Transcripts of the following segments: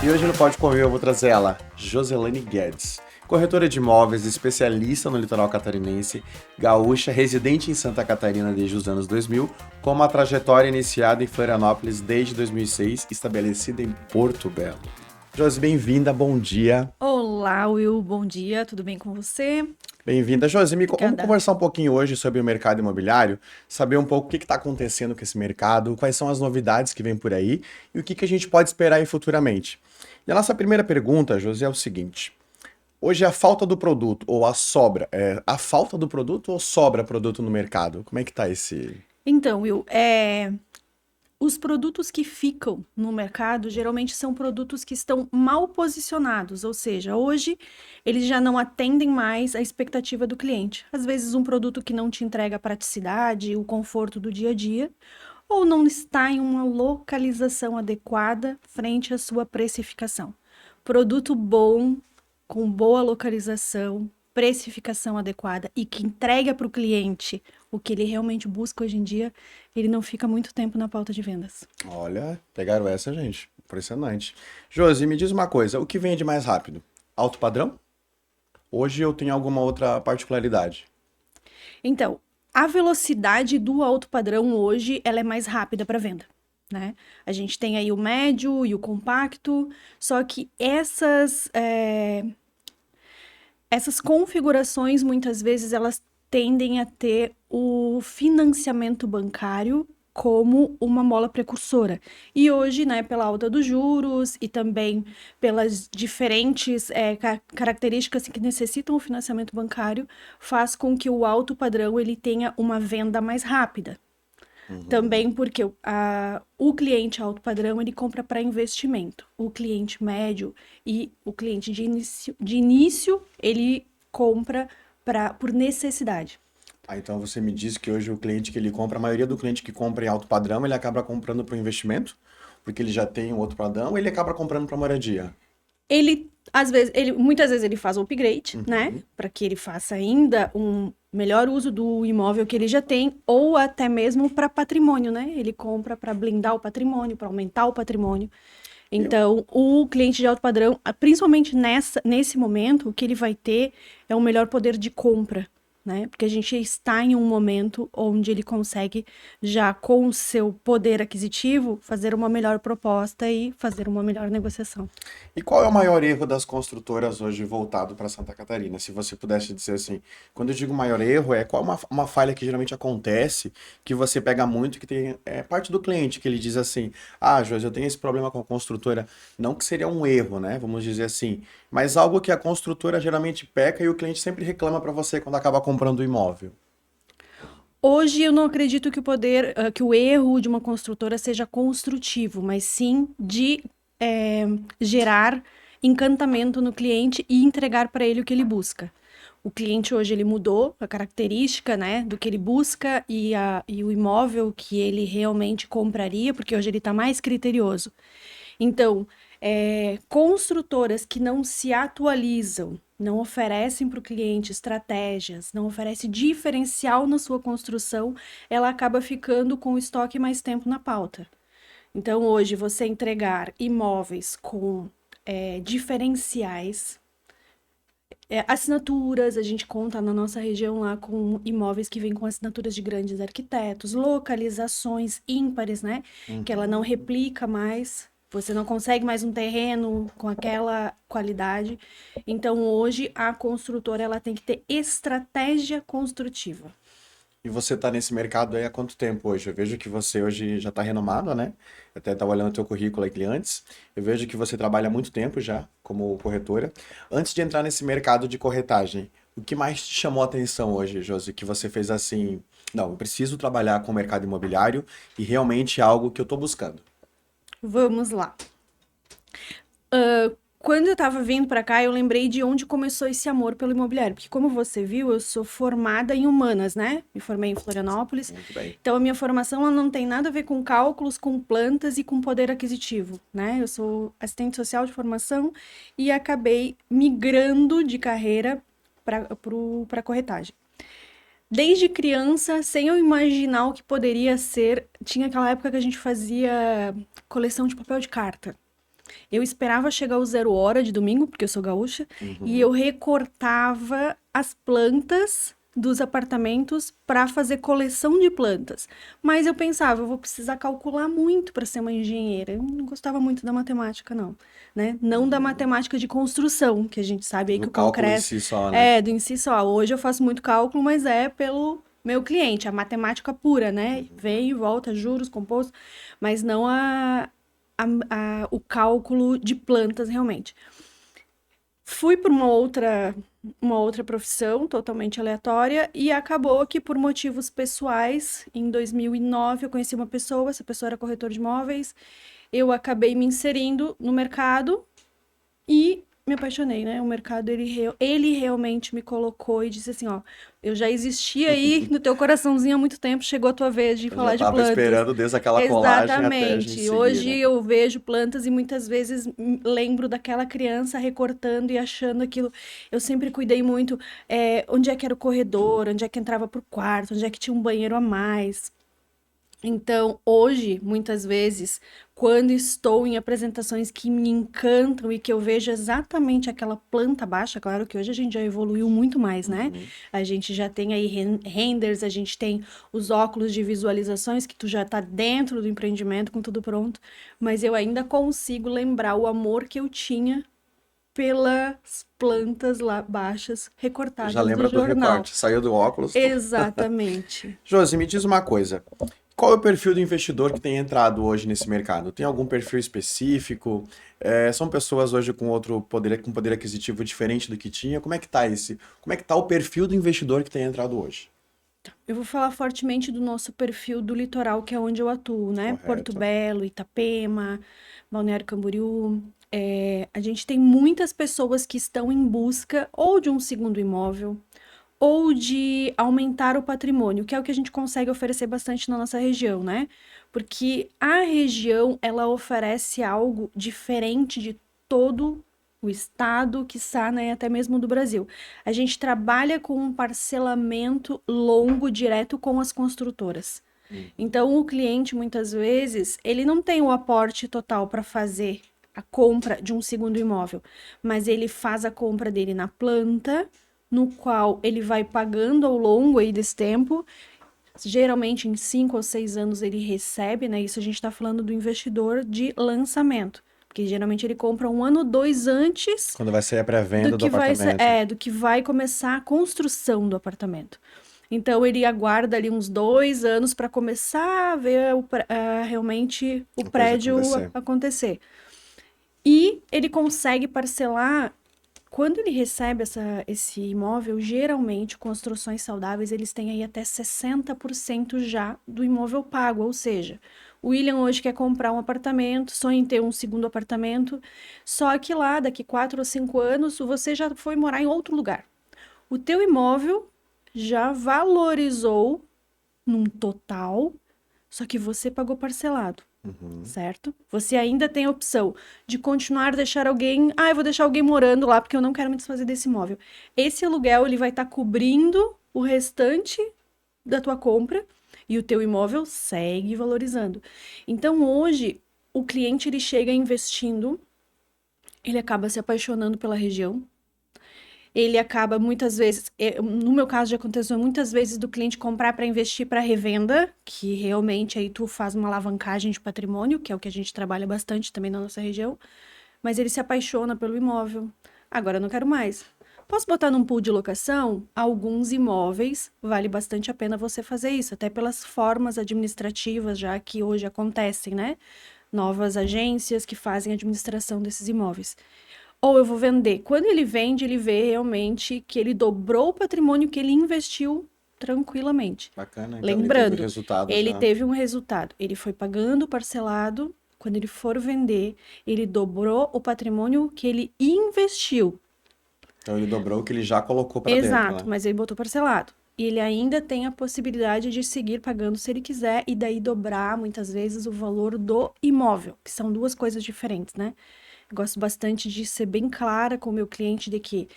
E hoje no Pode Correr eu vou trazer ela, Joselane Guedes, corretora de imóveis, especialista no litoral catarinense, gaúcha, residente em Santa Catarina desde os anos 2000, com uma trajetória iniciada em Florianópolis desde 2006, estabelecida em Porto Belo. Josi, bem-vinda, bom dia. Olá, Will, bom dia, tudo bem com você? Bem-vinda. Josi, vamos Obrigada. conversar um pouquinho hoje sobre o mercado imobiliário, saber um pouco o que está acontecendo com esse mercado, quais são as novidades que vêm por aí e o que a gente pode esperar aí futuramente. E a nossa primeira pergunta, Josi, é o seguinte: hoje a falta do produto ou a sobra, a falta do produto ou sobra produto no mercado? Como é que tá esse... Então, Will, os produtos que ficam no mercado geralmente são produtos que estão mal posicionados, ou seja, hoje eles já não atendem mais à expectativa do cliente. Às vezes, um produto que não te entrega a praticidade, o conforto do dia a dia, ou não está em uma localização adequada frente à sua precificação. Produto bom, com boa localização, precificação adequada e que entrega para o cliente o que ele realmente busca hoje em dia, ele não fica muito tempo na pauta de vendas. Olha, pegaram essa, gente. Impressionante. Josi, me diz uma coisa, o que vende mais rápido? Alto padrão? Hoje eu tenho alguma outra particularidade? Então, a velocidade do alto padrão hoje, ela é mais rápida para venda, né? A gente tem aí o médio e o compacto, só que essas configurações, muitas vezes, elas tendem a ter o financiamento bancário como uma mola precursora. E hoje, né, pela alta dos juros e também pelas diferentes características que necessitam o financiamento bancário, faz com que o alto padrão ele tenha uma venda mais rápida. Também porque o cliente alto padrão, ele compra para investimento. O cliente médio e o cliente de início ele compra por necessidade. Ah, então você me diz que hoje o cliente que ele compra, a maioria do cliente que compra em alto padrão, ele acaba comprando para o investimento, porque ele já tem um outro padrão, ou ele acaba comprando para moradia? Muitas vezes ele faz o upgrade, né? Para que ele faça ainda um melhor uso do imóvel que ele já tem, ou até mesmo para patrimônio, né? Ele compra para blindar o patrimônio, para aumentar o patrimônio. Então, o cliente de alto padrão, principalmente nesse momento, o que ele vai ter é um melhor poder de compra, né? Porque a gente está em um momento onde ele consegue, já com o seu poder aquisitivo, fazer uma melhor proposta e fazer uma melhor negociação. E qual é o maior erro das construtoras hoje voltado para Santa Catarina? Se você pudesse dizer assim, quando eu digo maior erro, qual uma falha que geralmente acontece, que você pega muito, que tem parte do cliente, que ele diz assim, ah, Josi, eu tenho esse problema com a construtora. Não que seria um erro, né? Vamos dizer assim, mas algo que a construtora geralmente peca e o cliente sempre reclama para você quando acaba comprando o imóvel. Hoje eu não acredito que o erro de uma construtora seja construtivo, mas sim de gerar encantamento no cliente e entregar para ele o que ele busca. O cliente hoje ele mudou a característica, né, do que ele busca e o imóvel que ele realmente compraria, porque hoje ele está mais criterioso. Então, construtoras que não se atualizam, não oferecem para o cliente estratégias, não oferecem diferencial na sua construção, ela acaba ficando com o estoque mais tempo na pauta. Então, hoje, você entregar imóveis com diferenciais, assinaturas, a gente conta na nossa região lá com imóveis que vêm com assinaturas de grandes arquitetos, localizações ímpares, né? Que ela não replica mais. Você não consegue mais um terreno com aquela qualidade. Então, hoje, a construtora ela tem que ter estratégia construtiva. E você está nesse mercado aí há quanto tempo hoje? Eu vejo que você hoje já está renomado, né? Eu até estava olhando o teu currículo aqui antes. Eu vejo que você trabalha há muito tempo já como corretora. Antes de entrar nesse mercado de corretagem, o que mais te chamou a atenção hoje, Josi? Que você fez assim, não, eu preciso trabalhar com o mercado imobiliário e realmente é algo que eu estou buscando. Vamos lá. Quando eu estava vindo para cá, eu lembrei de onde começou esse amor pelo imobiliário. Porque, como você viu, eu sou formada em humanas, né? Me formei em Florianópolis. Muito bem. Então, a minha formação ela não tem nada a ver com cálculos, com plantas e com poder aquisitivo, né? Eu sou assistente social de formação e acabei migrando de carreira para corretagem. Desde criança, sem eu imaginar o que poderia ser, tinha aquela época que a gente fazia coleção de papel de carta. Eu esperava chegar o 0 hora de domingo, porque eu sou gaúcha, e Uhum. eu recortava as plantas dos apartamentos para fazer coleção de plantas. Mas eu pensava, eu vou precisar calcular muito para ser uma engenheira. Eu não gostava muito da matemática, não, né? Não da Uhum. matemática de construção, que a gente sabe aí Do que o cálculo em concreto si só, né? é do em si só. Hoje eu faço muito cálculo, mas é pelo meu cliente, a matemática pura, né? Vem e volta, juros, composto, mas não o cálculo de plantas realmente. Fui para uma outra profissão totalmente aleatória e acabou que por motivos pessoais, em 2009 eu conheci uma pessoa, essa pessoa era corretor de imóveis, eu acabei me inserindo no mercado e me apaixonei, né? O mercado, ele realmente me colocou e disse assim, ó, eu já existia aí no teu coraçãozinho há muito tempo, chegou a tua vez de Eu já falar de tava plantas. esperando desde aquela colagem até a gente Exatamente. seguir, Hoje né? eu vejo plantas e muitas vezes lembro daquela criança recortando e achando aquilo. Eu sempre cuidei muito, onde é que era o corredor, onde é que entrava pro quarto, onde é que tinha um banheiro a mais. Então, hoje, muitas vezes, quando estou em apresentações que me encantam e que eu vejo exatamente aquela planta baixa, claro que hoje a gente já evoluiu muito mais, né? Uhum. A gente já tem aí renders, a gente tem os óculos de visualizações que tu já tá dentro do empreendimento com tudo pronto, mas eu ainda consigo lembrar o amor que eu tinha pelas plantas lá baixas Já recortadas do lembra do jornal. recorte, saiu do óculos. Exatamente. Josi, me diz uma coisa. Qual é o perfil do investidor que tem entrado hoje nesse mercado? Tem algum perfil específico? São pessoas hoje com poder aquisitivo diferente do que tinha? Como é que tá o perfil do investidor que tem entrado hoje? Eu vou falar fortemente do nosso perfil do litoral, que é onde eu atuo, né? Porto Correto. Belo, Itapema, Balneário Camboriú. A gente tem muitas pessoas que estão em busca ou de um segundo imóvel ou de aumentar o patrimônio, que é o que a gente consegue oferecer bastante na nossa região, né? Porque a região, ela oferece algo diferente de todo o estado, quiçá, né, até mesmo do Brasil. A gente trabalha com um parcelamento longo direto com as construtoras. Uhum. Então, o cliente, muitas vezes, ele não tem o aporte total para fazer a compra de um segundo imóvel, mas ele faz a compra dele na planta, no qual ele vai pagando ao longo aí desse tempo. Geralmente, em 5 ou 6 anos, ele recebe, né? Isso a gente está falando do investidor de lançamento, porque geralmente ele compra 1 ano, 2 antes Quando vai ser a pré-venda do apartamento. do que vai começar a construção do apartamento. Então ele aguarda ali uns 2 anos para começar a ver realmente o A coisa prédio acontecer. acontecer. E ele consegue parcelar. Quando ele recebe esse imóvel, geralmente, construções saudáveis, eles têm aí até 60% já do imóvel pago. Ou seja, o William hoje quer comprar um apartamento, sonha em ter um segundo apartamento, só que lá, daqui 4 ou 5 anos, você já foi morar em outro lugar. O teu imóvel já valorizou num total, só que você pagou parcelado, Uhum. certo? Você ainda tem a opção de continuar a deixar alguém, eu vou deixar alguém morando lá porque eu não quero me desfazer desse imóvel. Esse aluguel ele vai estar cobrindo o restante da tua compra e o teu imóvel segue valorizando. Então hoje o cliente ele chega investindo, ele acaba se apaixonando pela região, ele acaba muitas vezes, no meu caso já aconteceu muitas vezes do cliente comprar para investir para revenda, que realmente aí tu faz uma alavancagem de patrimônio, que é o que a gente trabalha bastante também na nossa região, mas ele se apaixona pelo imóvel. Agora eu não quero mais. Posso botar num pool de locação? Alguns imóveis vale bastante a pena você fazer isso, até pelas formas administrativas já que hoje acontecem, né? Novas agências que fazem a administração desses imóveis. Ou eu vou vender. Quando ele vende, ele vê realmente que ele dobrou o patrimônio que ele investiu tranquilamente. Bacana, então ele teve Lembrando, resultado ele já. teve um resultado. Ele foi pagando parcelado. Quando ele for vender, ele dobrou o patrimônio que ele investiu. Então ele dobrou o que ele já colocou para dentro, Exato, né? mas ele botou parcelado. E ele ainda tem a possibilidade de seguir pagando se ele quiser e daí dobrar muitas vezes o valor do imóvel, que são duas coisas diferentes, né? Eu gosto bastante de ser bem clara com o meu cliente de que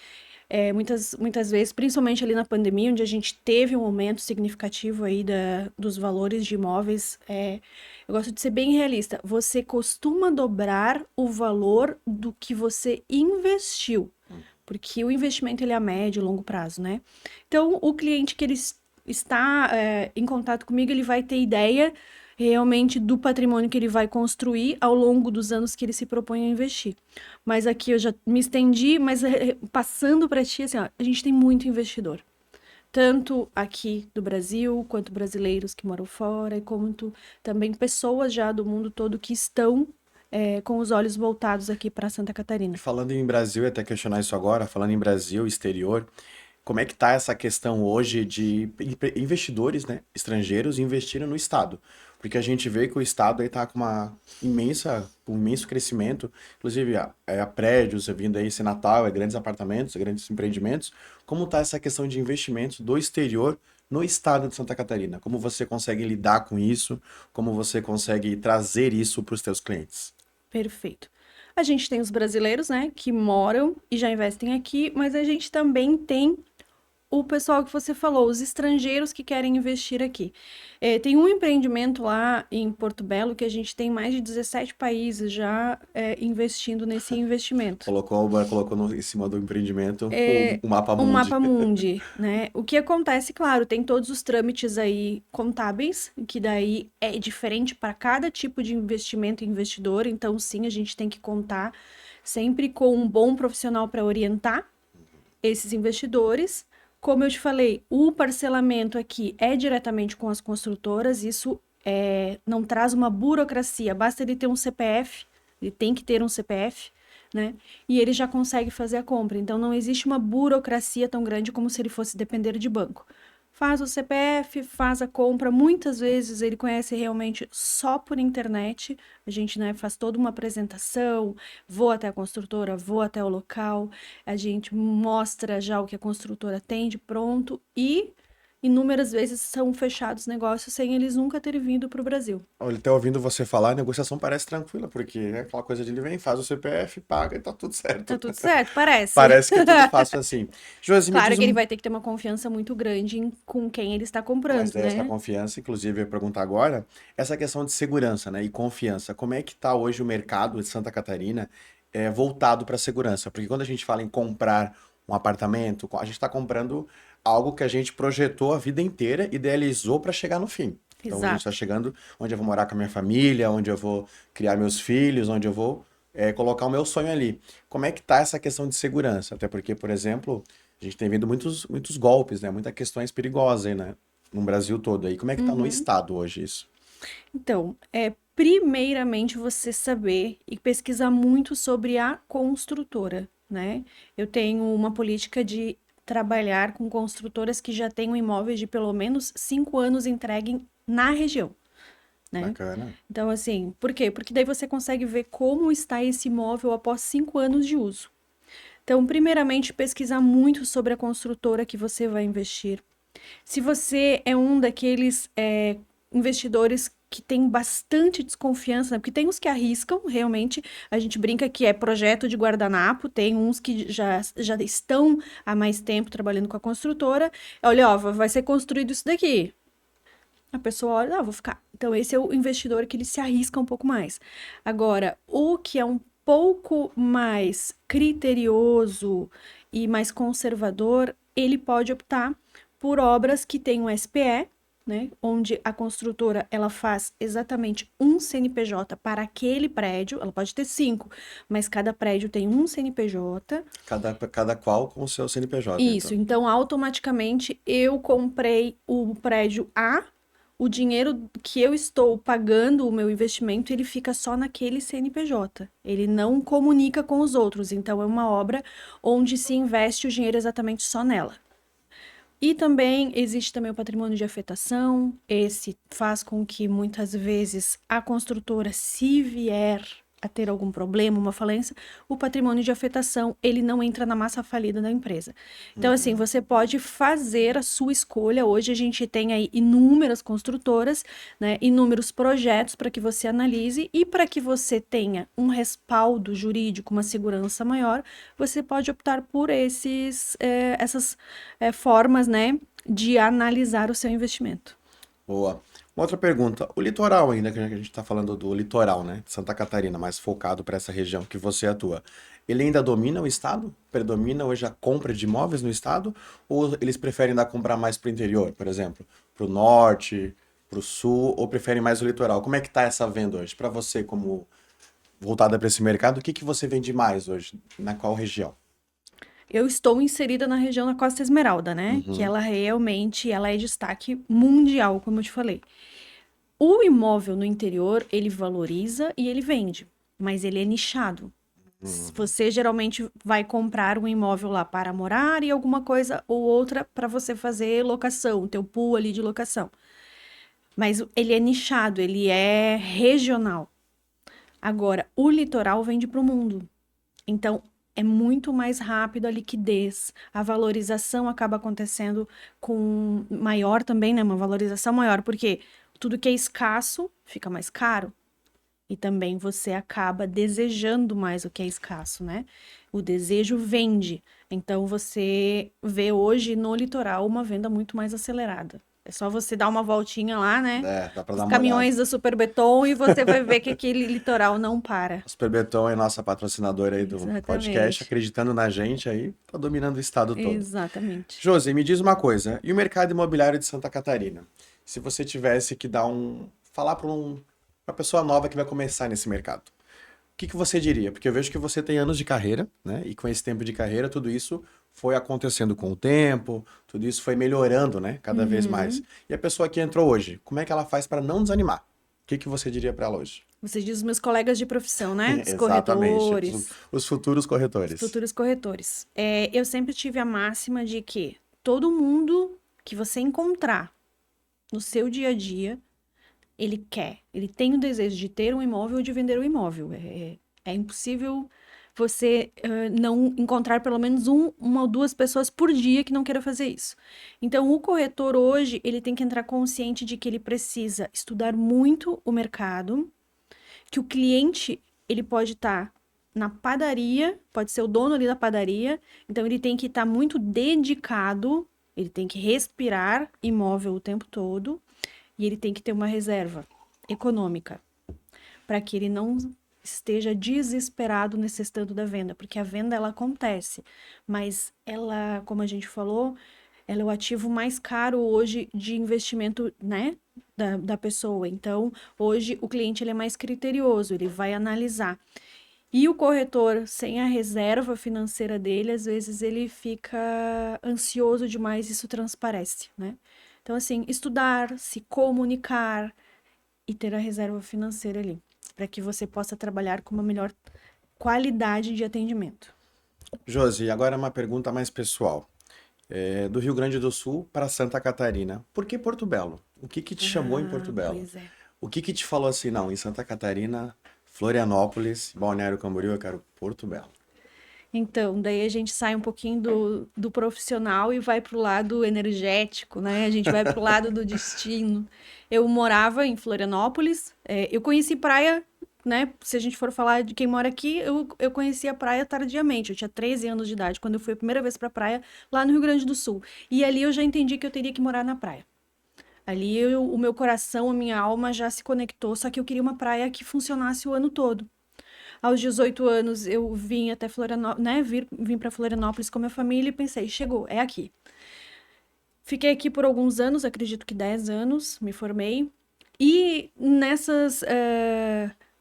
Muitas vezes, principalmente ali na pandemia, onde a gente teve um aumento significativo aí dos valores de imóveis, eu gosto de ser bem realista. Você costuma dobrar o valor do que você investiu, porque o investimento ele é a médio e longo prazo, né? Então, o cliente que ele está em contato comigo, ele vai ter ideia realmente do patrimônio que ele vai construir ao longo dos anos que ele se propõe a investir. Mas aqui eu já me estendi, mas passando para ti, assim, ó, a gente tem muito investidor. Tanto aqui do Brasil, quanto brasileiros que moram fora, e como também pessoas já do mundo todo que estão com os olhos voltados aqui para Santa Catarina. Falando em Brasil, e até questionar isso agora, falando em Brasil, exterior, como é que está essa questão hoje de investidores, né, estrangeiros investindo no Estado? Porque a gente vê que o Estado está com um imenso crescimento, inclusive a prédios vindo aí, esse Natal, grandes apartamentos, grandes empreendimentos. Como está essa questão de investimentos do exterior no Estado de Santa Catarina? Como você consegue lidar com isso? Como você consegue trazer isso para os seus clientes? Perfeito. A gente tem os brasileiros, né, que moram e já investem aqui, mas a gente também tem o pessoal que você falou, os estrangeiros que querem investir aqui. Tem um empreendimento lá em Porto Belo que a gente tem mais de 17 países já investindo nesse investimento. Colocou em cima do empreendimento o mapa Um mundi. mapa mundi, né? O que acontece, claro, tem todos os trâmites aí contábeis, que daí é diferente para cada tipo de investimento e investidor, então sim, a gente tem que contar sempre com um bom profissional para orientar esses investidores. Como eu te falei, o parcelamento aqui é diretamente com as construtoras, isso não traz uma burocracia, basta ele ter um CPF, ele tem que ter um CPF, né? E ele já consegue fazer a compra. Então não existe uma burocracia tão grande como se ele fosse depender de banco. Faz o CPF, faz a compra. Muitas vezes ele conhece realmente só por internet. A gente, né, faz toda uma apresentação, vou até a construtora, vou até o local, a gente mostra já o que a construtora tem de pronto e inúmeras vezes são fechados negócios sem eles nunca terem vindo para o Brasil. Olha, até ouvindo você falar, a negociação parece tranquila, porque é aquela coisa de ele vem, faz o CPF, paga e tá tudo Tá certo. tudo certo? Parece. Parece que é tudo fácil assim. Josi, me Claro diz que ele um. vai ter que ter uma confiança muito grande com quem ele está Mas comprando, daí essa né? confiança, inclusive, eu ia perguntar agora, essa questão de segurança, né, e confiança, como é que tá hoje o mercado de Santa Catarina voltado para a segurança? Porque quando a gente fala em comprar um apartamento, a gente está comprando algo que a gente projetou a vida inteira, idealizou para chegar no fim. Então a gente está Exato. chegando onde eu vou morar com a minha família, onde eu vou criar meus filhos, onde eu vou colocar o meu sonho ali. Como é que tá essa questão de segurança? Até porque, por exemplo, a gente tem vindo muitos golpes, né? Muitas questões perigosas aí, né? No Brasil todo aí. Como é que tá no Uhum. estado hoje isso? Então, primeiramente você saber e pesquisar muito sobre a construtora, né? Eu tenho uma política de trabalhar com construtoras que já tenham imóveis de pelo menos 5 anos entregue na região, né? Bacana. Então, assim, por quê? Porque daí você consegue ver como está esse imóvel após 5 anos de uso. Então, primeiramente, pesquisar muito sobre a construtora que você vai investir. Se você é um daqueles investidores que tem bastante desconfiança, né? Porque tem uns que arriscam, realmente, a gente brinca que é projeto de guardanapo, tem uns que já estão há mais tempo trabalhando com a construtora. Olha, ó, vai ser construído isso daqui. A pessoa olha, ah, vou ficar. Então, esse é o investidor que ele se arrisca um pouco mais. Agora, o que é um pouco mais criterioso e mais conservador, ele pode optar por obras que têm um SPE, né? Onde a construtora ela faz exatamente um CNPJ para aquele prédio. Ela pode ter 5, mas cada prédio tem um CNPJ. Cada qual com o seu CNPJ, Isso, então. então automaticamente eu comprei o prédio A, o dinheiro que eu estou pagando o meu investimento, ele fica só naquele CNPJ. Ele não comunica com os outros, então é uma obra onde se investe o dinheiro exatamente só nela. E também existe também o patrimônio de afetação. Esse faz com que muitas vezes a construtora, se vier a ter algum problema, uma falência, o patrimônio de afetação, ele não entra na massa falida da empresa. Então, assim, você pode fazer a sua escolha. Hoje a gente tem aí inúmeras construtoras, né, inúmeros projetos para que você analise e para que você tenha um respaldo jurídico, uma segurança maior, você pode optar por essas formas, né, de analisar o seu investimento. Boa. Uma outra pergunta. O litoral ainda, que a gente está falando do litoral, né? De Santa Catarina, mais focado para essa região que você atua. Ele ainda domina o estado? Predomina hoje a compra de imóveis no estado? Ou eles preferem dar comprar mais para o interior, por exemplo? Para o norte, para o sul? Ou preferem mais o litoral? Como é que tá essa venda hoje? Para você, como voltada para esse mercado, o que que você vende mais hoje? Na qual região? Eu estou inserida na região da Costa Esmeralda, né? Que Uhum. ela realmente, ela é destaque mundial, como eu te falei. O imóvel no interior, ele valoriza e ele vende, mas ele é nichado. Uhum. Você geralmente vai comprar um imóvel lá para morar e alguma coisa ou outra para você fazer locação, teu pool ali de locação. Mas ele é nichado, ele é regional. Agora, o litoral vende para o mundo. Então, é muito mais rápido a liquidez, a valorização acaba acontecendo com maior também, né? Uma valorização maior, porque tudo que é escasso fica mais caro. E também você acaba desejando mais o que é escasso, né? O desejo vende. Então você vê hoje no litoral uma venda muito mais acelerada. É só você dar uma voltinha lá, né? É, dá para Os dar uma olhada. caminhões da Superbeton e você vai ver que aquele litoral não para. A Superbeton é nossa patrocinadora aí do podcast, Exatamente. acreditando na gente aí, tá dominando o estado todo. Exatamente. Josi, me diz uma coisa, e o mercado imobiliário de Santa Catarina? Se você tivesse que falar para uma pessoa nova que vai começar nesse mercado, o que que você diria? Porque eu vejo que você tem anos de carreira, né? E com esse tempo de carreira, tudo isso foi acontecendo com o tempo, tudo isso foi melhorando, né? Cada vez mais. Uhum. E a pessoa que entrou hoje, como é que ela faz para não desanimar? O que que você diria para ela hoje? Você diz os meus colegas de profissão, né? Os Exatamente, corretores, os futuros os corretores. futuros corretores. Eu sempre tive a máxima de que todo mundo que você encontrar no seu dia a dia, ele tem o desejo de ter um imóvel ou de vender o imóvel. É impossível você não encontrar pelo menos uma ou duas pessoas por dia que não queira fazer isso. Então, o corretor hoje, ele tem que entrar consciente de que ele precisa estudar muito o mercado, que o cliente, ele pode estar na padaria, pode ser o dono ali da padaria, então ele tem que estar muito dedicado, ele tem que respirar imóvel o tempo todo e ele tem que ter uma reserva econômica para que ele não esteja desesperado necessitando da venda, porque a venda ela acontece, mas ela, como a gente falou, ela é o ativo mais caro hoje de investimento, né, da pessoa. Então, hoje o cliente ele é mais criterioso, ele vai analisar. E o corretor, sem a reserva financeira dele, às vezes ele fica ansioso demais, isso transparece, né? Então, assim, estudar, se comunicar e ter a reserva financeira ali, para que você possa trabalhar com uma melhor qualidade de atendimento. Josi, agora uma pergunta mais pessoal. Do Rio Grande do Sul para Santa Catarina. Por que Porto Belo? O que que te chamou em Porto Ah, Belo? pois é. O que que te falou assim, não, em Santa Catarina, Florianópolis, Balneário Camboriú, eu quero Porto Belo. Então, daí a gente sai um pouquinho do profissional e vai pro lado energético, né? A gente vai pro lado do destino. Eu morava em Florianópolis, eu conheci praia, né? Se a gente for falar de quem mora aqui, eu conheci a praia tardiamente. Eu tinha 13 anos de idade quando eu fui a primeira vez pra praia lá no Rio Grande do Sul. E ali eu já entendi que eu teria que morar na praia. Ali o meu coração, a minha alma já se conectou, só que eu queria uma praia que funcionasse o ano todo. Aos 18 anos eu vim até Florianópolis, né? Vim para Florianópolis com a minha família e pensei, chegou, é aqui. Fiquei aqui por alguns anos, acredito que 10 anos, me formei. E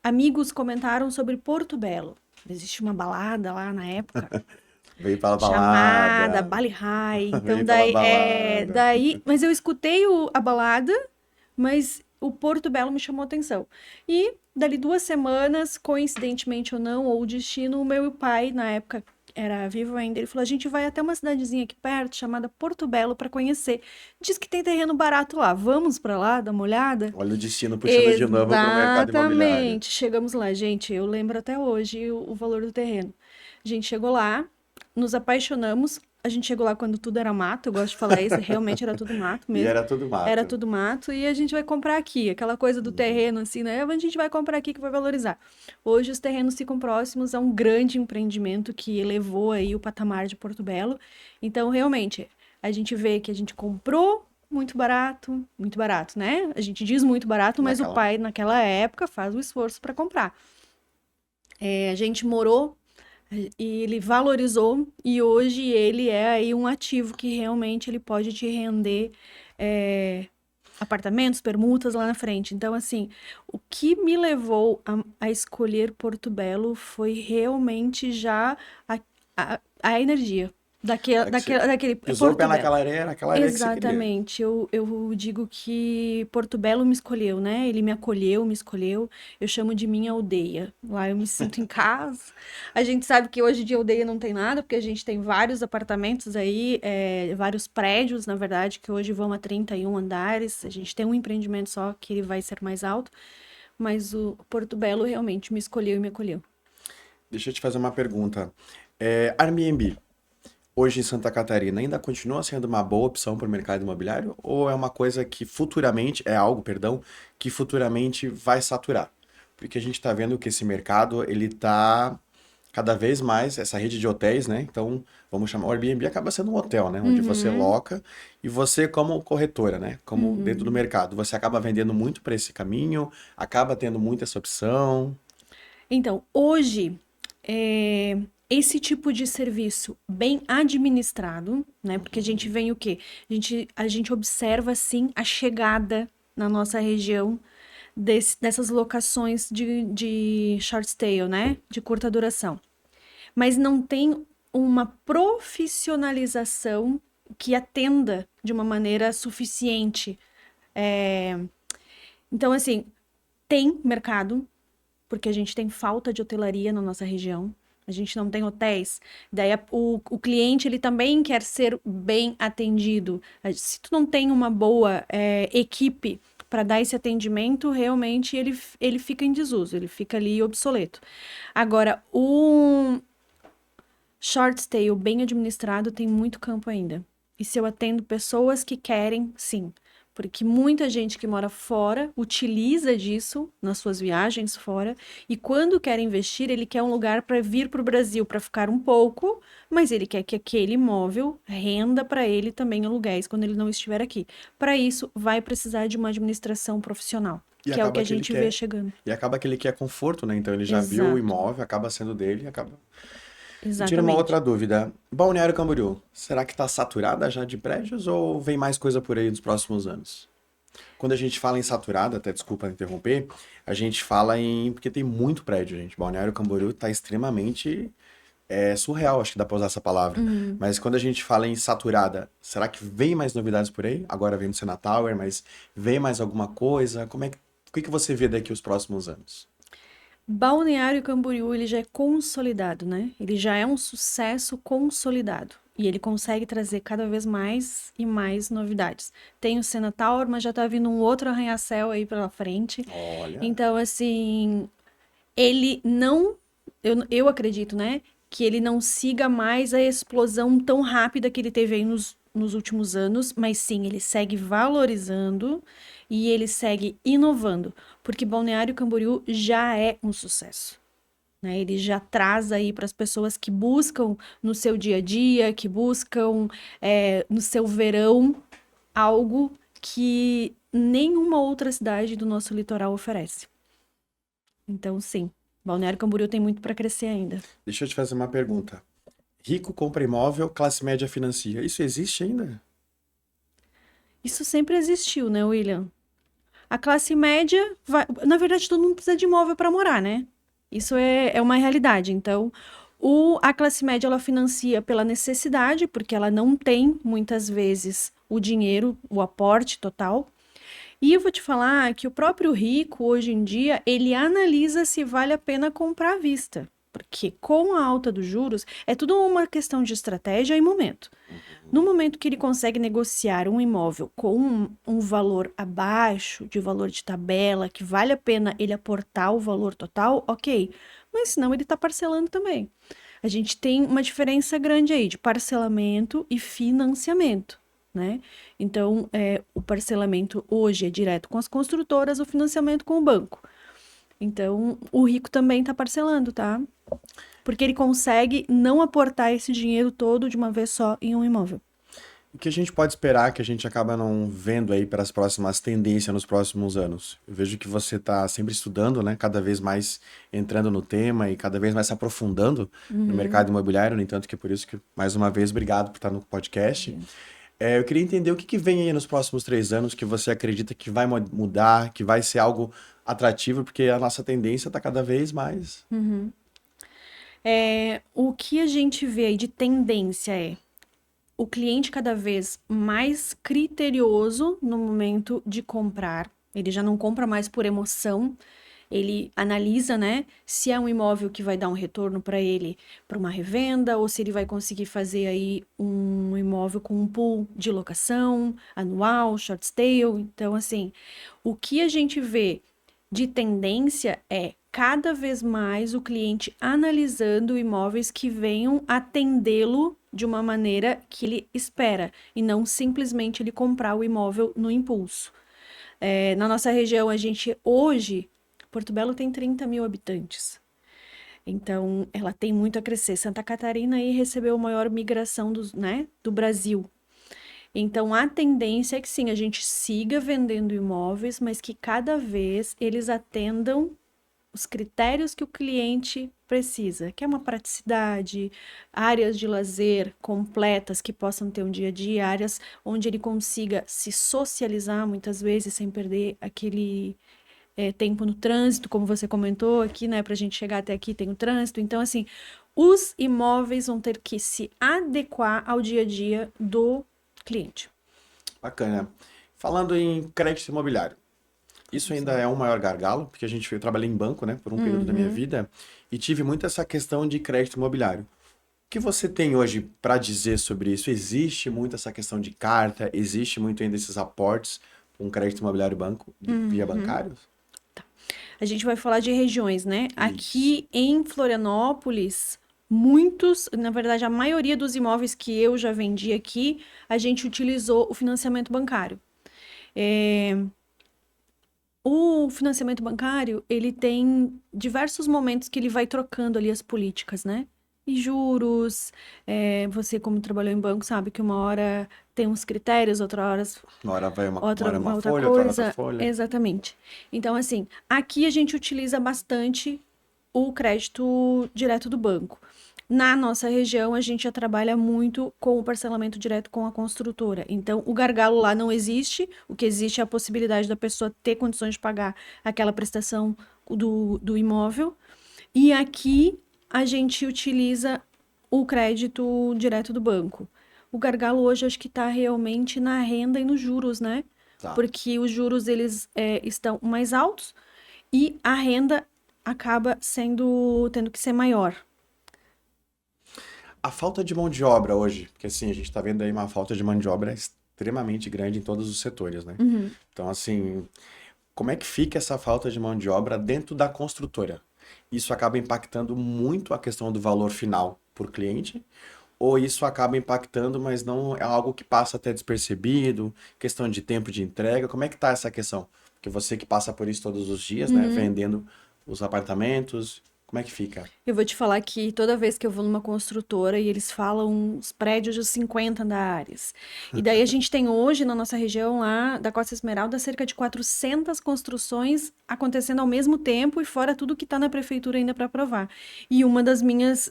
amigos comentaram sobre Porto Belo. Existe uma balada lá na época Veio pela chamada balada, Bali High. Então veio pela balada. mas eu escutei a balada, mas o Porto Belo me chamou a atenção. E dali 2 semanas, coincidentemente ou não, ou o destino, o meu pai, na época, era vivo ainda, ele falou, a gente vai até uma cidadezinha aqui perto, chamada Porto Belo, para conhecer. Diz que tem terreno barato lá, vamos para lá, dar uma olhada? Olha o destino puxando de novo para o mercado imobiliário. Exatamente. Chegamos lá, gente. Eu lembro até hoje o valor do terreno. A gente chegou lá, nos apaixonamos. A gente chegou lá quando tudo era mato. Eu gosto de falar isso. Realmente era tudo mato E mesmo. era tudo Era mato. tudo mato. E a gente vai comprar aqui. Aquela coisa do terreno, assim, né? A gente vai comprar aqui que vai valorizar. Hoje os terrenos ficam próximos a um grande empreendimento que elevou aí o patamar de Porto Belo. Então, realmente, a gente vê que a gente comprou muito barato, né? A gente diz muito barato, mas o Naquela. pai, naquela época, faz o esforço para comprar. A gente morou e ele valorizou e hoje ele é aí um ativo que realmente ele pode te render é, apartamentos, permutas lá na frente. Então, assim, o que me levou a escolher Porto Belo foi realmente já a energia Hora que você daquele pisou o pé Porto Belo. naquela areia que você queria. Exatamente, eu digo que Porto Belo me escolheu, né? Ele me acolheu, me escolheu. Eu chamo de minha aldeia. Lá eu me sinto em casa. A gente sabe que hoje de aldeia não tem nada, porque a gente tem vários apartamentos aí, vários prédios, na verdade, que hoje vão a 31 andares. A gente tem um empreendimento só que ele vai ser mais alto, mas o Porto Belo realmente me escolheu e me acolheu. Deixa eu te fazer uma pergunta. Airbnb, hoje em Santa Catarina, ainda continua sendo uma boa opção para o mercado imobiliário? Ou é uma coisa que futuramente, é algo, perdão, que futuramente vai saturar? Porque a gente está vendo que esse mercado, ele está cada vez mais, essa rede de hotéis, né? Então, vamos chamar, o Airbnb acaba sendo um hotel, né? Onde você Uhum, loca e você, como corretora, né? Como dentro do uhum. mercado, você acaba vendendo muito para esse caminho, acaba tendo muita essa opção. Então, hoje, esse tipo de serviço bem administrado, né? Porque a gente vem o quê? A gente observa, sim, a chegada na nossa região dessas locações de short stay, né? De curta duração. Mas não tem uma profissionalização que atenda de uma maneira suficiente. Então, assim, tem mercado, porque a gente tem falta de hotelaria na nossa região. A gente não tem hotéis. Daí o cliente ele também quer ser bem atendido. Se tu não tem uma boa equipe para dar esse atendimento, realmente ele fica em desuso, ele fica ali obsoleto. Agora, o short stay, o bem administrado, tem muito campo ainda. E se eu atendo pessoas que querem, sim. Porque muita gente que mora fora utiliza disso nas suas viagens fora. E quando quer investir, ele quer um lugar para vir para o Brasil para ficar um pouco, mas ele quer que aquele imóvel renda para ele também aluguéis quando ele não estiver aqui. Para isso, vai precisar de uma administração profissional, E que é o que acaba a que ele gente vê quer, chegando. e acaba que ele quer conforto, né? Então ele já viu o Exato, imóvel, acaba sendo dele, acaba. Me tira uma exatamente. outra dúvida. Balneário Camboriú, será que está saturada já de prédios ou vem mais coisa por aí nos próximos anos? Quando a gente fala em saturada, até desculpa interromper, a gente fala em. Porque tem muito prédio, gente. Balneário Camboriú está extremamente surreal, acho que dá para usar essa palavra. Uhum. Mas quando a gente fala em saturada, será que vem mais novidades por aí? Agora vem no Sena Tower, mas vem mais alguma coisa? O que que você vê daqui os próximos anos? Balneário Camboriú, ele já é consolidado, né? Ele já é um sucesso consolidado. E ele consegue trazer cada vez mais e mais novidades. Tem o Sena Tower, mas já tá vindo um outro arranha-céu aí pela frente. Olha. Então, assim, ele não, eu acredito, né, que ele não siga mais a explosão tão rápida que ele teve aí nos últimos anos, mas sim, ele segue valorizando e ele segue inovando, porque Balneário Camboriú já é um sucesso. Né? Ele já traz aí para as pessoas que buscam no seu dia a dia, que buscam no seu verão algo que nenhuma outra cidade do nosso litoral oferece. Então, sim, Balneário Camboriú tem muito para crescer ainda. Deixa eu te fazer uma pergunta. Rico compra imóvel, classe média financia. Isso existe ainda? Isso sempre existiu, né, William? A classe média vai. Na verdade, todo mundo precisa de imóvel para morar, né? Isso é uma realidade. Então, a classe média ela financia pela necessidade, porque ela não tem muitas vezes o dinheiro, o aporte total. E eu vou te falar que o próprio rico, hoje em dia, ele analisa se vale a pena comprar à vista. Porque com a alta dos juros, é tudo uma questão de estratégia e momento. No momento que ele consegue negociar um imóvel com um valor abaixo de valor de tabela, que vale a pena ele aportar o valor total, ok. Mas senão ele está parcelando também. A gente tem uma diferença grande aí de parcelamento e financiamento, né? Então, o parcelamento hoje é direto com as construtoras, o financiamento com o banco. Então, o rico também está parcelando, tá? Porque ele consegue não aportar esse dinheiro todo de uma vez só em um imóvel. O que a gente pode esperar que a gente acaba não vendo aí para as próximas tendências nos próximos anos? Eu vejo que você está sempre estudando, né? Cada vez mais entrando no tema e cada vez mais se aprofundando no mercado imobiliário. No entanto, que é por isso que, mais uma vez, obrigado por estar no podcast. Eu queria entender o que vem aí nos próximos 3 anos que você acredita que vai mudar, que vai ser algo atrativo, porque a nossa tendência está cada vez mais. O que a gente vê aí de tendência é o cliente cada vez mais criterioso no momento de comprar. Ele já não compra mais por emoção. Ele analisa, né, se é um imóvel que vai dar um retorno para ele para uma revenda ou se ele vai conseguir fazer aí um imóvel com um pool de locação anual, short stay. Então, assim, o que a gente vê de tendência é cada vez mais o cliente analisando imóveis que venham atendê-lo de uma maneira que ele espera e não simplesmente ele comprar o imóvel no impulso. Na nossa região, a gente hoje, Porto Belo tem 30 mil habitantes. Então, ela tem muito a crescer. Santa Catarina aí recebeu a maior migração do Brasil. Então, a tendência é que sim, a gente siga vendendo imóveis, mas que cada vez eles atendam os critérios que o cliente precisa, que é uma praticidade, áreas de lazer completas que possam ter um dia a dia, áreas onde ele consiga se socializar muitas vezes sem perder aquele tempo no trânsito, como você comentou aqui, né? Para a gente chegar até aqui tem o trânsito. Então, assim, os imóveis vão ter que se adequar ao dia a dia do cliente. Bacana. Falando em crédito imobiliário, isso ainda é um maior gargalo, porque eu trabalhei em banco, né, por um período da minha vida, e tive muito essa questão de crédito imobiliário. O que você tem hoje para dizer sobre isso? Existe muito essa questão de carta? Existe muito ainda esses aportes com crédito imobiliário banco, via bancários? A gente vai falar de regiões, né? Isso. Aqui em Florianópolis, na verdade, a maioria dos imóveis que eu já vendi aqui, a gente utilizou o financiamento bancário. O financiamento bancário, ele tem diversos momentos que ele vai trocando ali as políticas, né? E juros, você como trabalhou em banco sabe que uma hora tem uns critérios, outra hora Uma hora vai uma outra folha, outra hora outra coisa. folha. Exatamente. Então, assim, aqui a gente utiliza bastante o crédito direto do banco. Na nossa região, a gente já trabalha muito com o parcelamento direto com a construtora. Então, o gargalo lá não existe. O que existe é a possibilidade da pessoa ter condições de pagar aquela prestação do imóvel. E aqui a gente utiliza o crédito direto do banco. O gargalo hoje acho que está realmente na renda e nos juros, né? Tá. Porque os juros eles estão mais altos e a renda acaba tendo que ser maior. A falta de mão de obra hoje, porque assim, a gente está vendo aí uma falta de mão de obra extremamente grande em todos os setores, né? Então, assim, como é que fica essa falta de mão de obra dentro da construtora? Isso acaba impactando muito a questão do valor final por cliente? Ou isso acaba impactando, mas não é algo que passa até despercebido, questão de tempo de entrega? Como é que tá essa questão? Porque você que passa por isso todos os dias, né? Vendendo os apartamentos, como é que fica? Eu vou te falar que toda vez que eu vou numa construtora e eles falam os prédios de 50 andares. E daí a gente tem hoje na nossa região lá da Costa Esmeralda cerca de 400 construções acontecendo ao mesmo tempo e fora tudo que está na prefeitura ainda para aprovar. E uma das minhas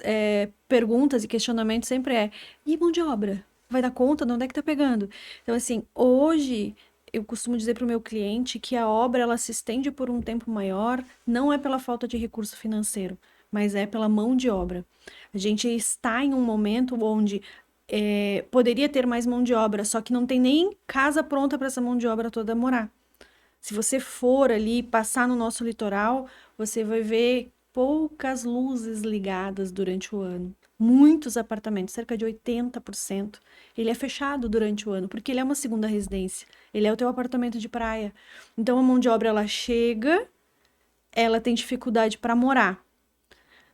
perguntas e questionamentos sempre é: e mão de obra? Vai dar conta? De onde é que tá pegando? Então, assim, hoje eu costumo dizer para o meu cliente que a obra ela se estende por um tempo maior, não é pela falta de recurso financeiro, mas é pela mão de obra. A gente está em um momento onde poderia ter mais mão de obra, só que não tem nem casa pronta para essa mão de obra toda morar. Se você for ali passar no nosso litoral, você vai ver poucas luzes ligadas durante o ano. Muitos apartamentos, cerca de 80%, ele é fechado durante o ano, porque ele é uma segunda residência. Ele é o teu apartamento de praia. Então, a mão de obra, ela chega, ela tem dificuldade para morar.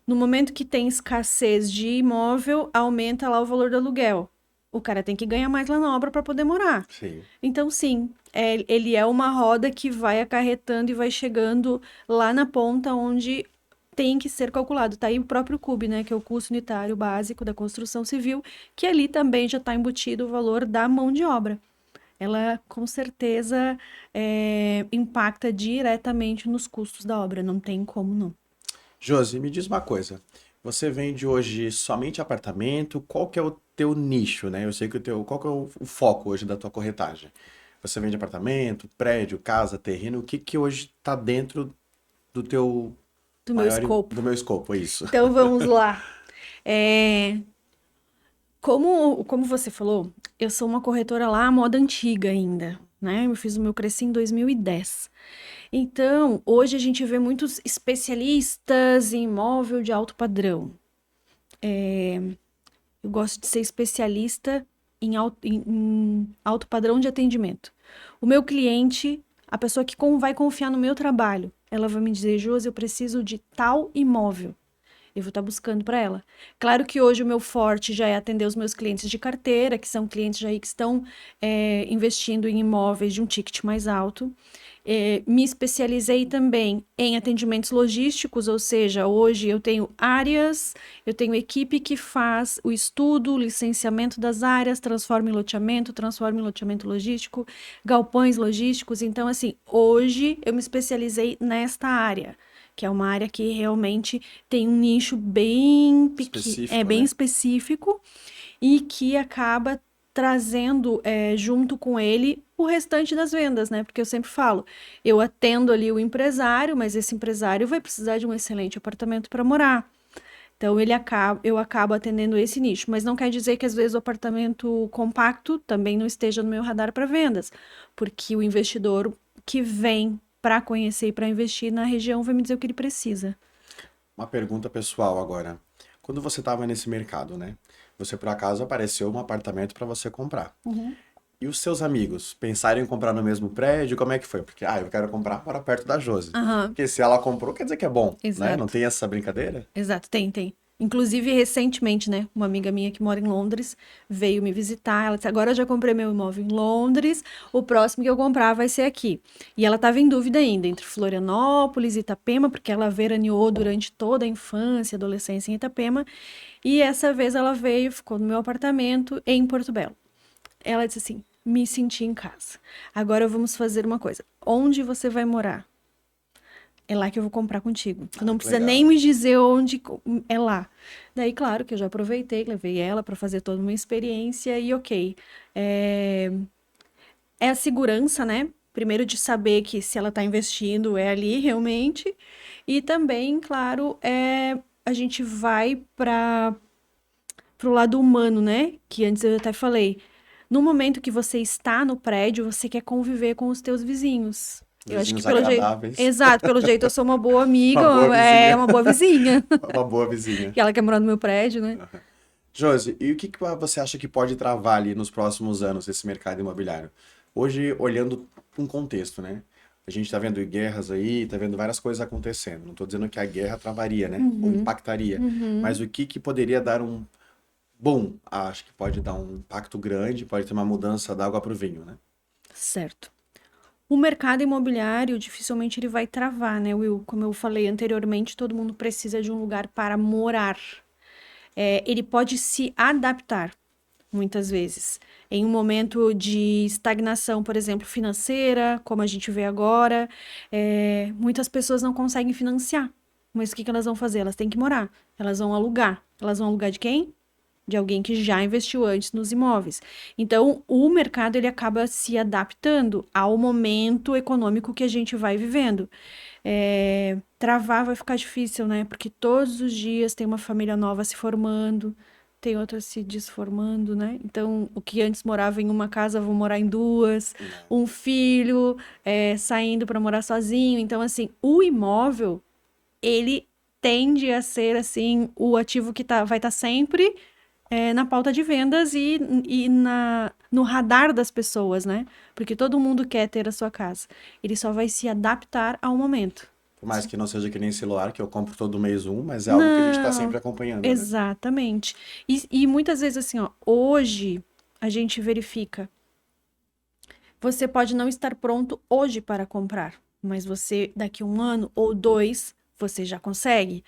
No momento que tem escassez de imóvel, aumenta lá o valor do aluguel. O cara tem que ganhar mais lá na obra para poder morar. Sim. Então, sim, ele é uma roda que vai acarretando e vai chegando lá na ponta onde tem que ser calculado. Tá aí o próprio CUB, né, que é o custo unitário básico da construção civil, que ali também já está embutido o valor da mão de obra. Ela, com certeza, impacta diretamente nos custos da obra, não tem como não. Josi, me diz uma coisa. Você vende hoje somente apartamento? Qual que é o teu nicho, né? Eu sei que qual que é o foco hoje da tua corretagem? Você vende apartamento, prédio, casa, terreno? O que que hoje está dentro do teu Do meu maior, escopo. do meu escopo, é isso? Então, vamos lá. É, como você falou, eu sou uma corretora lá à moda antiga ainda, né? Eu fiz o meu Cresci em 2010. Então, hoje a gente vê muitos especialistas em imóvel de alto padrão. Eu gosto de ser especialista em alto padrão de atendimento. O meu cliente, a pessoa que vai confiar no meu trabalho, ela vai me dizer, Josi, eu preciso de tal imóvel. Eu vou estar buscando para ela. Claro que hoje o meu forte já é atender os meus clientes de carteira, que são clientes já aí que estão investindo em imóveis de um ticket mais alto. Me especializei também em atendimentos logísticos, ou seja, hoje eu tenho áreas, eu tenho equipe que faz o estudo, o licenciamento das áreas, transforma em loteamento logístico, galpões logísticos. Então, assim, hoje eu me especializei nesta área, que é uma área que realmente tem um nicho bem pequeno, Específico, bem né? específico e que acaba trazendo junto com ele o restante das vendas, né? Porque eu sempre falo, eu atendo ali o empresário, mas esse empresário vai precisar de um excelente apartamento para morar. Então eu acabo atendendo esse nicho, mas não quer dizer que às vezes o apartamento compacto também não esteja no meu radar para vendas, porque o investidor que vem para conhecer e para investir na região vai me dizer o que ele precisa. Uma pergunta pessoal agora. Quando você estava nesse mercado, né? Você por acaso apareceu um apartamento para você comprar. Uhum. E os seus amigos pensaram em comprar no mesmo prédio? Como é que foi? Porque, eu quero comprar para perto da Josi. Aham, Porque se ela comprou, quer dizer que é bom, né? Não exato. tem essa brincadeira? Exato, tem. Inclusive, recentemente, né? Uma amiga minha que mora em Londres veio me visitar. Ela disse: Agora eu já comprei meu imóvel em Londres, o próximo que eu comprar vai ser aqui. E ela estava em dúvida ainda entre Florianópolis e Itapema, porque ela veraneou durante toda a infância e adolescência em Itapema. E essa vez ela veio, ficou no meu apartamento em Porto Belo. Ela disse assim: Me senti em casa. Agora vamos fazer uma coisa. Onde você vai morar? É lá que eu vou comprar contigo. Tu não Que precisa nem legal. me dizer onde é lá. Daí, claro que eu já aproveitei, levei ela para fazer toda uma experiência e ok. É, é a segurança, né? Primeiro de saber que se ela está investindo é ali realmente. E também, claro, a gente vai para o lado humano, né? Que antes eu até falei. No momento que você está no prédio, você quer conviver com os teus vizinhos. Eu acho que Vizinhos pelo jeito. agradáveis. Exato, pelo jeito eu sou uma boa amiga, Uma boa é vizinha. uma boa vizinha. Uma boa vizinha. Que ela quer morar no meu prédio, né? Josi, e o que que você acha que pode travar ali nos próximos anos esse mercado imobiliário? Hoje, olhando um contexto, né? A gente está vendo guerras aí, está vendo várias coisas acontecendo. Não estou dizendo que a guerra travaria, né? Ou Uhum, impactaria. uhum. Mas o que que poderia dar um bom? Acho que pode dar um impacto grande, pode ter uma mudança da água para o vinho, né? Certo. O mercado imobiliário dificilmente ele vai travar, né, Will? Como eu falei anteriormente, todo mundo precisa de um lugar para morar. Ele pode se adaptar, muitas vezes. Em um momento de estagnação, por exemplo, financeira, como a gente vê agora, muitas pessoas não conseguem financiar. Mas o que que elas vão fazer? Elas têm que morar. Elas vão alugar. Elas vão alugar de quem? De alguém que já investiu antes nos imóveis. Então, o mercado ele acaba se adaptando ao momento econômico que a gente vai vivendo. Travar vai ficar difícil, né? Porque todos os dias tem uma família nova se formando, tem outra se desformando, né? Então, o que antes morava em uma casa, vão morar em duas. Um filho saindo para morar sozinho. Então, assim, o imóvel, ele tende a ser, assim, o ativo que vai estar sempre na pauta de vendas e no radar das pessoas, né? Porque todo mundo quer ter a sua casa. Ele só vai se adaptar ao momento. Por mais que não seja que nem celular, que eu compro todo mês um, mas é algo que a gente está Não, sempre acompanhando, né? exatamente. E muitas vezes, assim, ó, hoje a gente verifica. Você pode não estar pronto hoje para comprar, mas você, daqui 1 ano ou 2, você já consegue.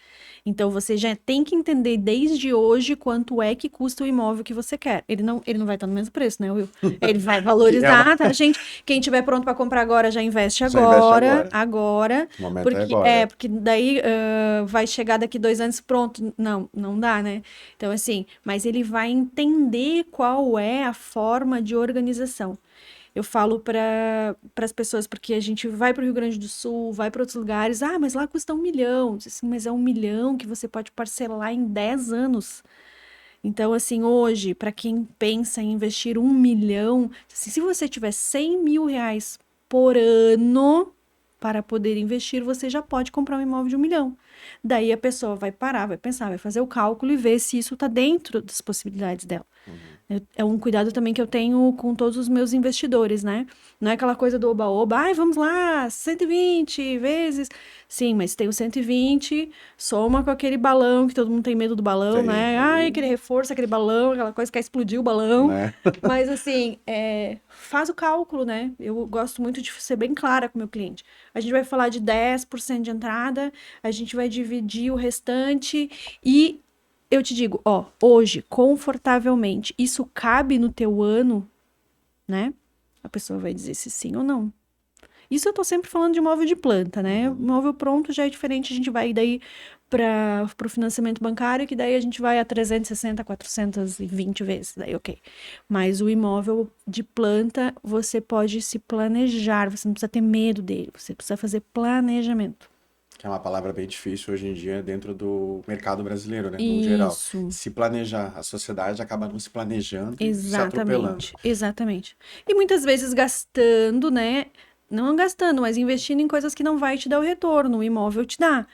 Então, você já tem que entender desde hoje quanto é que custa o imóvel que você quer. Ele não vai estar no mesmo preço, né, Will? Ele vai Que é uma... valorizar, tá, gente? Quem tiver pronto para comprar agora, já investe Já investe agora, agora. agora, O momento é porque agora. porque daí vai chegar daqui 2 anos pronto. Não, não dá, né? Então, assim, mas ele vai entender qual é a forma de organização. Eu falo para as pessoas, porque a gente vai para o Rio Grande do Sul, vai para outros lugares, mas lá custa 1 milhão. Eu disse assim, mas é 1 milhão que você pode parcelar em 10 anos. Então, assim, hoje, para quem pensa em investir 1 milhão, assim, se você tiver 100 mil reais por ano para poder investir, você já pode comprar um imóvel de 1 milhão. Daí a pessoa vai parar, vai pensar, vai fazer o cálculo e ver se isso está dentro das possibilidades dela. Uhum. É um cuidado também que eu tenho com todos os meus investidores, né? Não é aquela coisa do oba-oba, vamos lá, 120 vezes. Sim, mas tem o 120, soma com aquele balão, que todo mundo tem medo do balão, Tem. né? Ai, aquele reforço, aquele balão, aquela coisa que quer explodir o balão. Né? Mas, assim, faz o cálculo, né? Eu gosto muito de ser bem clara com o meu cliente. A gente vai falar de 10% de entrada, a gente vai dividir o restante e eu te digo, hoje, confortavelmente, isso cabe no teu ano, né? A pessoa vai dizer se sim ou não. Isso eu tô sempre falando de imóvel de planta, né? Uhum. Imóvel pronto já é diferente, a gente vai daí para o financiamento bancário, que daí a gente vai a 360, 420 vezes, daí ok. Mas o imóvel de planta, você pode se planejar, você não precisa ter medo dele, você precisa fazer planejamento. Que é uma palavra bem difícil hoje em dia dentro do mercado brasileiro, né? No geral. Isso. Se planejar. A sociedade acaba não se planejando e se atropelando. Exatamente, exatamente. E muitas vezes gastando, né? Não gastando, mas investindo em coisas que não vai te dar o retorno. O imóvel te dá.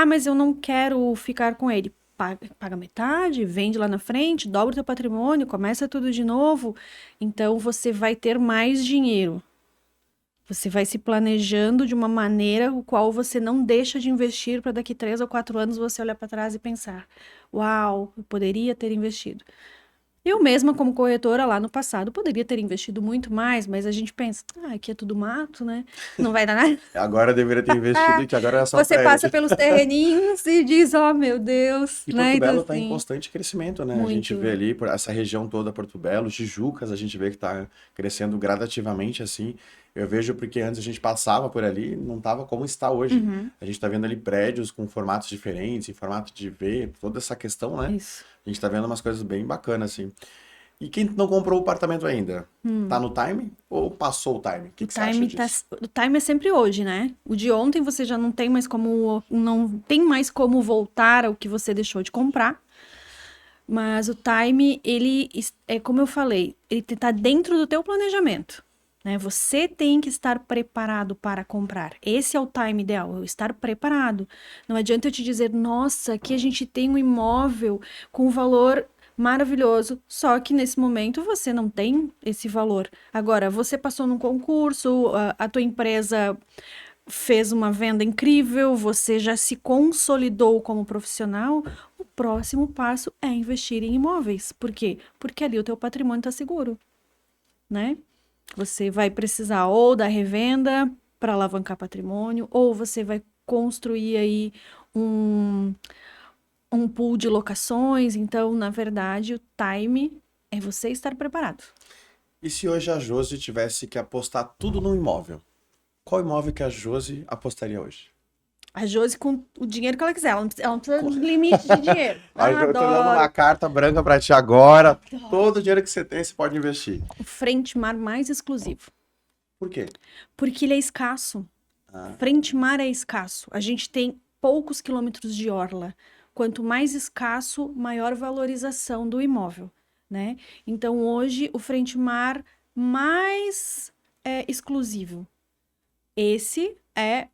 Mas eu não quero ficar com ele. Paga metade, vende lá na frente, dobra o teu patrimônio, começa tudo de novo. Então você vai ter mais dinheiro. Você vai se planejando de uma maneira o qual você não deixa de investir para daqui 3 ou 4 anos você olhar para trás e pensar: uau, eu poderia ter investido. Eu mesma, como corretora lá no passado, poderia ter investido muito mais, mas a gente pensa, aqui é tudo mato, né? Não vai dar nada. Agora deveria ter investido que agora é só Você passa prédio. pelos terreninhos e diz, meu Deus, E né? Porto Então, Belo está em assim, constante crescimento, né? A gente vê muito. ali por essa região toda, Porto Belo, Tijucas, a gente vê que está crescendo gradativamente assim. Eu vejo porque antes a gente passava por ali, não estava como está hoje. Uhum, A gente está vendo ali prédios com formatos diferentes, em formato de V, toda essa questão, né? isso. A gente está vendo umas coisas bem bacanas assim. E quem não comprou o apartamento ainda, tá no time ou passou o time? O que que você acha disso? O time é sempre hoje, né? O de ontem você já não tem mais como voltar ao que você deixou de comprar. Mas o time, ele é como eu falei, ele está dentro do teu planejamento, né? Você tem que estar preparado para comprar. Esse é o time ideal, eu estar preparado. Não adianta eu te dizer, nossa, aqui a gente tem um imóvel com valor maravilhoso, só que nesse momento você não tem esse valor. Agora, você passou num concurso, a tua empresa fez uma venda incrível, você já se consolidou como profissional, o próximo passo é investir em imóveis. Por quê? Porque ali o teu patrimônio está seguro, né? Você vai precisar ou da revenda para alavancar patrimônio, ou você vai construir aí um, um pool de locações. Então, na verdade, o time é você estar preparado. E se hoje a Josi tivesse que apostar tudo num imóvel? Qual imóvel que a Josi apostaria hoje? A Josi com o dinheiro que ela quiser, ela não precisa de limite de dinheiro. Eu tô dando uma Adoro. carta branca pra ti agora. Todo o dinheiro que você tem, você pode investir. O frente mar mais exclusivo. Por quê? Porque ele é escasso. Ah, Frente mar é escasso. A gente tem poucos quilômetros de orla. Quanto mais escasso, maior valorização do imóvel, né? Então, hoje, o frente mar mais exclusivo. Esse é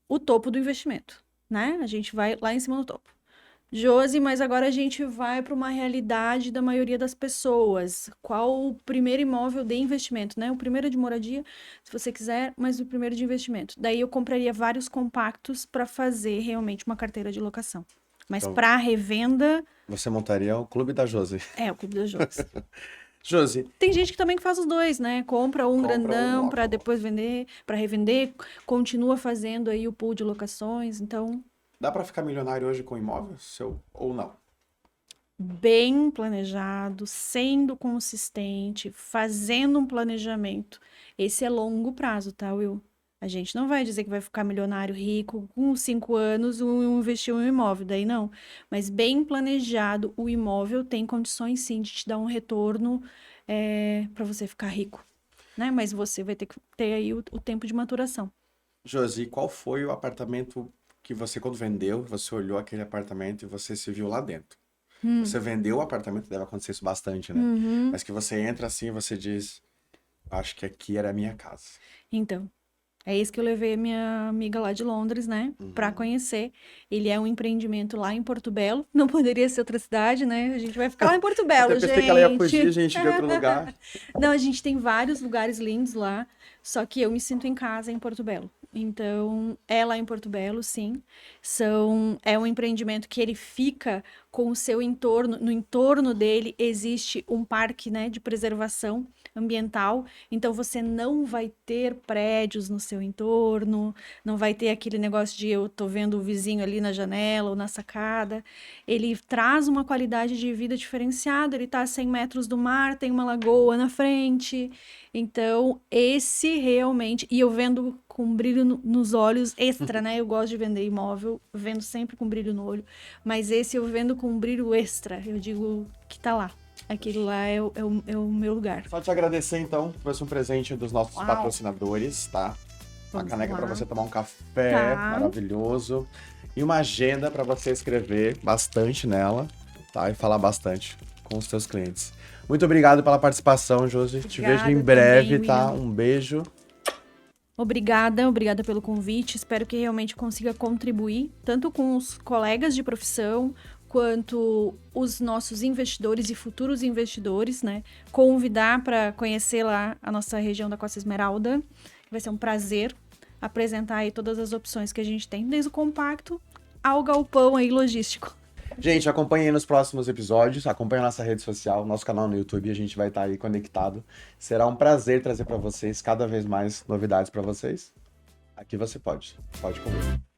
o topo do investimento. né? A gente vai lá em cima no topo. Josi, mas agora a gente vai para uma realidade da maioria das pessoas. Qual o primeiro imóvel de investimento, né? O primeiro é de moradia, se você quiser, mas o primeiro de investimento. Daí eu compraria vários compactos para fazer realmente uma carteira de locação. Mas Então, para revenda, você montaria o Clube da Josi. é o Clube das Josi. Josi, Tem gente que também faz os dois, né? Compra um compra um grandão para imóvel. depois vender, para revender, continua fazendo aí o pool de locações, então Dá pra ficar milionário hoje com imóvel? Seu, ou não? bem planejado, sendo consistente, fazendo um planejamento. Esse é longo prazo, tá, Will? A gente não vai dizer que vai ficar milionário rico com 5 anos e investir em um imóvel, daí não. Mas bem planejado, o imóvel tem condições sim de te dar um retorno para você ficar rico, né? Mas você vai ter que ter aí o tempo de maturação. Josi, qual foi o apartamento que você, quando vendeu, você olhou aquele apartamento e você se viu lá dentro? Você vendeu o apartamento, deve acontecer isso bastante, né? Uhum. Mas que você entra assim e você diz, acho que aqui era a minha casa. Então, é isso que eu levei a minha amiga lá de Londres, né, pra conhecer. Ele é um empreendimento lá em Porto Belo. Não poderia ser outra cidade, né? A gente vai ficar lá em Porto Até Belo, pensei que ela ia fugir, gente. gente, de outro lugar. Não, a gente tem vários lugares lindos lá, só que eu me sinto em casa em Porto Belo. Então, é lá em Porto Belo, sim. É um empreendimento que ele fica com o seu entorno, no entorno dele existe um parque, né, de preservação ambiental, então você não vai ter prédios no seu entorno, não vai ter aquele negócio de eu tô vendo o vizinho ali na janela ou na sacada. Ele traz uma qualidade de vida diferenciada, ele tá a 100 metros do mar, tem uma lagoa na frente, então esse realmente, e eu vendo com brilho nos olhos extra, né? Eu gosto de vender imóvel, vendo sempre com brilho no olho, mas esse eu vendo com um brilho extra, eu digo que tá lá. Aquilo lá é o meu lugar. Só te agradecer então, foi um presente dos nossos Uau. patrocinadores, tá? Uma Vamos caneca lá. para você tomar um café Tá. maravilhoso e uma agenda para você escrever bastante nela, tá? E falar bastante com os seus clientes. Muito obrigado pela participação, Josi. Te vejo em Obrigada breve, também, tá? William. Um beijo. Obrigada pelo convite. Espero que realmente consiga contribuir, tanto com os colegas de profissão, quanto os nossos investidores e futuros investidores, né? Convidar para conhecer lá a nossa região da Costa Esmeralda. Vai ser um prazer apresentar aí todas as opções que a gente tem, desde o compacto ao galpão aí logístico. Gente, acompanhe aí nos próximos episódios, acompanhe a nossa rede social, nosso canal no YouTube, a gente vai estar aí conectado. Será um prazer trazer para vocês cada vez mais novidades para vocês. Aqui você pode comigo.